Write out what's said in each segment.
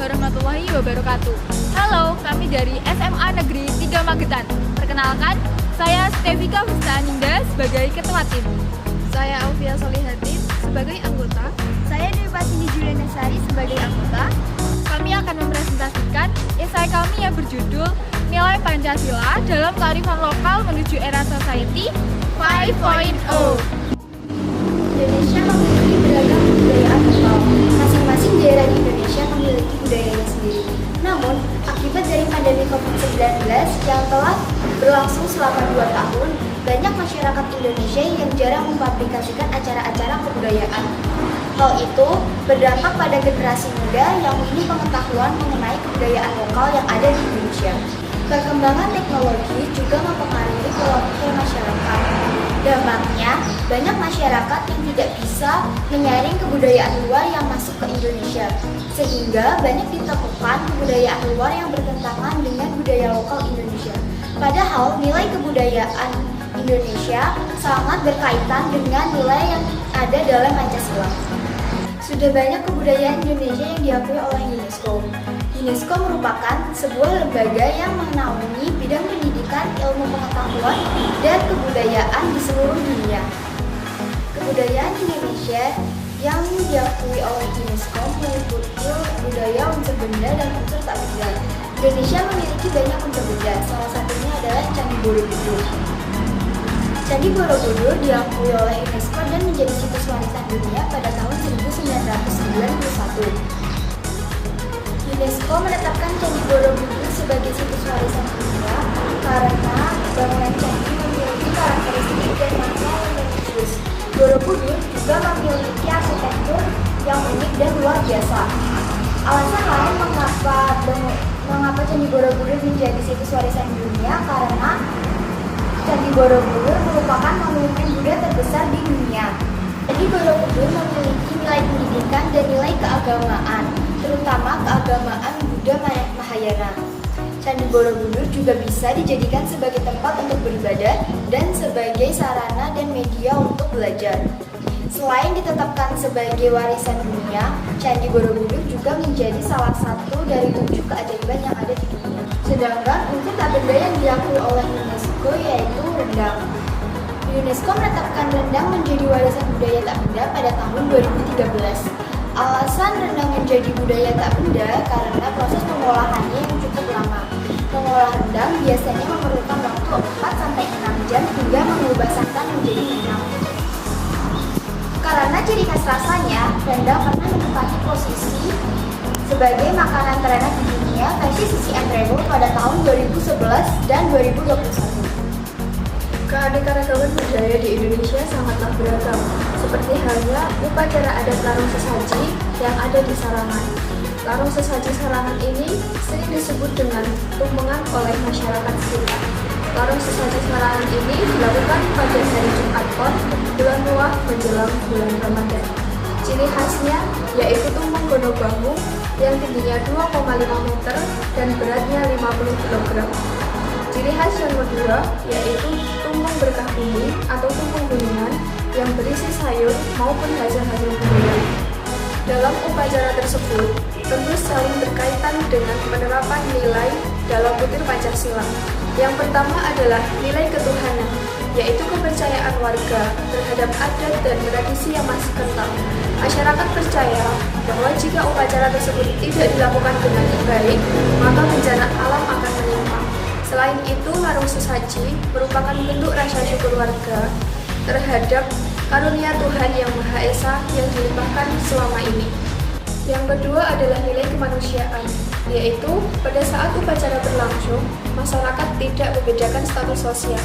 warahmatullahi wabarakatuh. Halo, kami dari SMA Negeri 3 Magetan. Perkenalkan, saya Stevika Hustaninda sebagai Ketua Tim. Saya Alfia Solihatin sebagai anggota. Saya Dewi Pasini Juliana Sari sebagai anggota. Kami akan mempresentasikan esai kami yang berjudul Nilai Pancasila dalam Kearifan Lokal Menuju Era Society 5.0. Indonesia memiliki beragam kebudayaan lokal. Masing-masing daerah di Indonesia memiliki budayanya sendiri. Namun, akibat dari pandemi COVID-19 yang telah berlangsung selama 2 tahun, banyak masyarakat Indonesia yang jarang mempublikasikan acara-acara kebudayaan. Hal itu berdampak pada generasi muda yang minim pengetahuan mengenai kebudayaan lokal yang ada di Indonesia. Perkembangan teknologi juga mempengaruhi pola pikir masyarakat. Dampaknya, banyak masyarakat yang tidak bisa menyaring kebudayaan luar yang masuk ke Indonesia, sehingga banyak ditemukan kebudayaan luar yang bertentangan dengan budaya lokal Indonesia. Padahal nilai kebudayaan Indonesia sangat berkaitan dengan nilai yang ada dalam Pancasila. Sudah banyak kebudayaan Indonesia yang diakui oleh UNESCO. UNESCO merupakan sebuah lembaga yang menaungi bidang pendidikan, ilmu pengetahuan, dan kebudayaan di seluruh dunia. Kebudayaan Indonesia yang diakui oleh UNESCO meliputi budaya unsur benda dan unsur tak benda. Indonesia memiliki banyak unsur benda, salah satunya adalah Candi Borobudur. Candi Borobudur diakui oleh UNESCO dan menjadi situs warisan dunia pada tahun 1991. UNESCO menetapkan Candi Borobudur sebagai situs warisan dunia karena bangunan candi memiliki karakteristik dan makna yang religius. Borobudur juga memiliki arsitektur yang unik dan luar biasa. Alasan lain mengapa Candi Borobudur menjadi situs warisan dunia karena Candi Borobudur merupakan monumen Buddha terbesar di dunia. Candi Borobudur memiliki nilai pendidikan dan nilai keagamaan, terutama keagamaan Buddha Mahayana. Candi Borobudur juga bisa dijadikan sebagai tempat untuk beribadah dan sebagai sarana dan media untuk belajar. Selain ditetapkan sebagai warisan dunia, Candi Borobudur juga menjadi salah satu dari 7 keajaiban yang ada di dunia. Sedangkan unsur tak benda yang diakui oleh UNESCO yaitu rendang. UNESCO menetapkan rendang menjadi warisan budaya tak benda pada tahun 2013. Alasan rendang menjadi budaya tak benda karena proses pengolahannya yang cukup lama. Mengolah rendang biasanya memerlukan waktu 4-6 jam hingga mengubah santan menjadi rendang. Karena ciri khas rasanya, rendang pernah menempati posisi sebagai makanan terenak di dunia versi CCM Travel pada tahun 2011 dan 2021. Keanekaragaman budaya di Indonesia sangatlah beragam, seperti halnya upacara adat Larung Sesaji yang ada di Sarangan. Larung Sesaji Sarangan ini sering disebut dengan tumpengan oleh masyarakat sekitar. Larung Sesaji Sarangan ini dilakukan pada hari Jumat Pon, bulan Muah menjelang bulan Ramadan. Ciri khasnya yaitu tumpeng gono bahu yang tingginya 2,5 meter dan beratnya 50 kg. Ciri khas yang kedua yaitu tumpeng berkah bumi atau tumpeng gunungan yang berisi sayur maupun hasil-hasil tumbuhan. Dalam upacara tersebut tentu saling berkaitan dengan penerapan nilai dalam butir Pancasila. Yang pertama adalah nilai ketuhanan, yaitu kepercayaan warga terhadap adat dan tradisi yang masih kental. Masyarakat percaya bahwa jika upacara tersebut tidak dilakukan dengan baik, maka bencana alam akan menimpa. Selain itu, Larung Sesaji merupakan bentuk rasa syukur warga terhadap karunia Tuhan Yang Maha Esa yang dilimpahkan selama ini. Yang kedua adalah nilai kemanusiaan, yaitu pada saat upacara berlangsung, masyarakat tidak membedakan status sosial.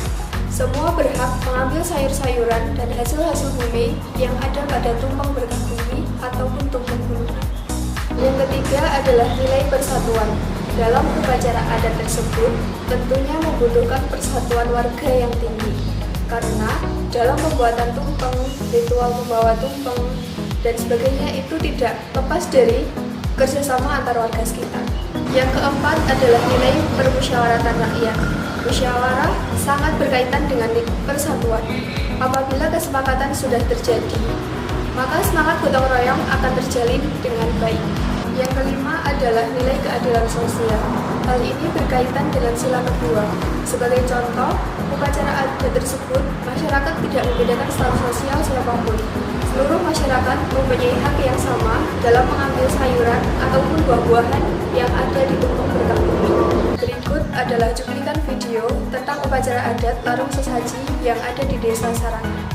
Semua berhak mengambil sayur-sayuran dan hasil-hasil bumi yang ada pada tumpeng berkah bumi ataupun tumpeng gunungan. Yang ketiga adalah nilai persatuan. Dalam upacara adat tersebut, tentunya membutuhkan persatuan warga yang tinggi. Karena dalam pembuatan tumpeng, ritual membawa tumpeng, dan sebagainya itu tidak lepas dari kerjasama antar warga sekitar. Yang keempat adalah nilai permusyawaratan rakyat. Musyawarah sangat berkaitan dengan persatuan. Apabila kesepakatan sudah terjadi, maka semangat gotong royong akan terjalin dengan baik. Yang kelima adalah nilai keadilan sosial. Hal ini berkaitan dengan sila kedua. Sebagai contoh, upacara adat tersebut, masyarakat tidak membedakan status sosial siapapun. Seluruh masyarakat mempunyai hak yang sama dalam mengambil sayuran ataupun buah-buahan yang ada di tumpeng berkah bumi. Berikut adalah cuplikan video tentang upacara adat Larung Sesaji yang ada di Desa Sarangan.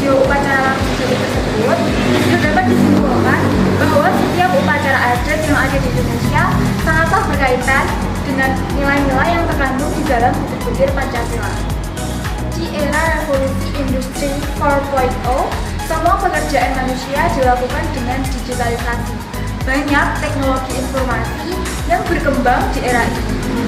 Upacara Larung Sesaji tersebut sudah dapat disimpulkan bahwa setiap upacara adat yang ada di Indonesia sangatlah berkaitan dengan nilai-nilai yang terkandung di dalam butir-butir Pancasila. Di era revolusi industri 4.0, semua pekerjaan manusia dilakukan dengan digitalisasi. Banyak teknologi informasi yang berkembang di era ini.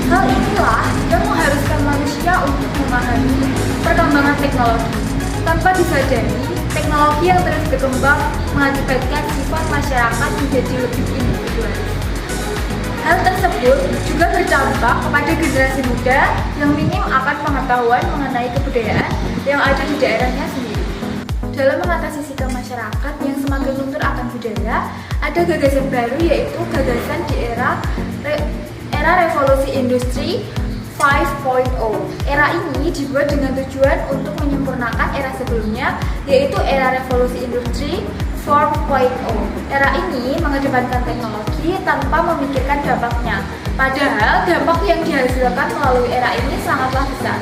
Hal inilah yang mengharuskan manusia untuk memahami perkembangan teknologi. Tanpa disadari, teknologi yang terus berkembang mengakibatkan sifat masyarakat menjadi lebih individualis. Hal tersebut juga berdampak kepada generasi muda yang minim akan pengetahuan mengenai kebudayaan yang ada di daerahnya sendiri. Dalam mengatasi sikap masyarakat yang semakin luntur akan budaya, ada gagasan baru yaitu gagasan di era revolusi industri 5.0. Era ini dibuat dengan tujuan untuk menyempurnakan era sebelumnya, yaitu era revolusi industri 4.0. Era ini mengedepankan teknologi tanpa memikirkan dampaknya. Padahal dampak yang dihasilkan melalui era ini sangatlah besar.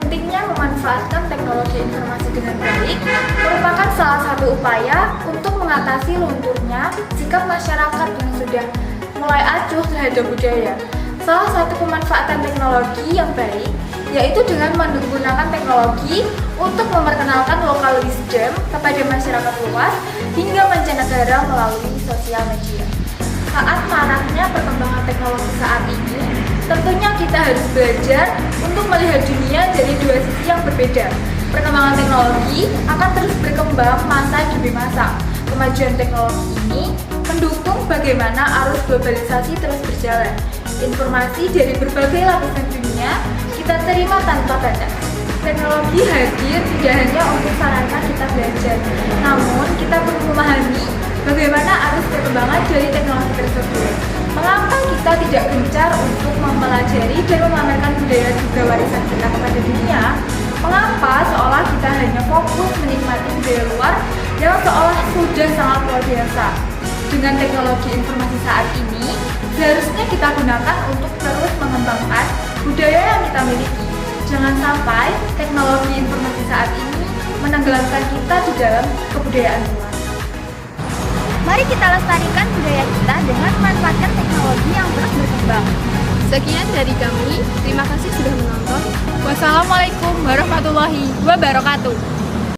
Pentingnya memanfaatkan teknologi informasi dengan baik merupakan salah satu upaya untuk mengatasi lunturnya sikap masyarakat yang sudah mulai acuh terhadap budaya. Salah satu pemanfaatan teknologi yang baik yaitu dengan menggunakan teknologi untuk memperkenalkan lokal wisdom kepada masyarakat luas hingga mancanegara melalui sosial media. Saat maraknya perkembangan teknologi saat ini, tentunya kita harus belajar untuk melihat dunia dari dua sisi yang berbeda. Perkembangan teknologi akan terus berkembang masa demi masa. Kemajuan teknologi ini mendukung bagaimana arus globalisasi terus berjalan. Informasi dari berbagai lapisan dunia kita terima tanpa batas. Teknologi hadir tidak hanya untuk sarana kita belajar, namun kita perlu memahami bagaimana arus perkembangan dari teknologi tersebut. Mengapa kita tidak gencar untuk mempelajari dan memamerkan budaya juga warisan kita kepada dunia? Mengapa seolah kita hanya fokus menikmati budaya luar yang seolah sudah sangat luar biasa? Dengan teknologi informasi saat ini, seharusnya kita gunakan untuk terus mengembangkan budaya yang kita miliki. Jangan sampai teknologi informasi saat ini menenggelamkan kita di dalam kebudayaan luar. Mari kita lestarikan budaya kita dengan memanfaatkan teknologi yang terus berkembang. Sekian dari kami, terima kasih sudah menonton. Wassalamualaikum warahmatullahi wabarakatuh.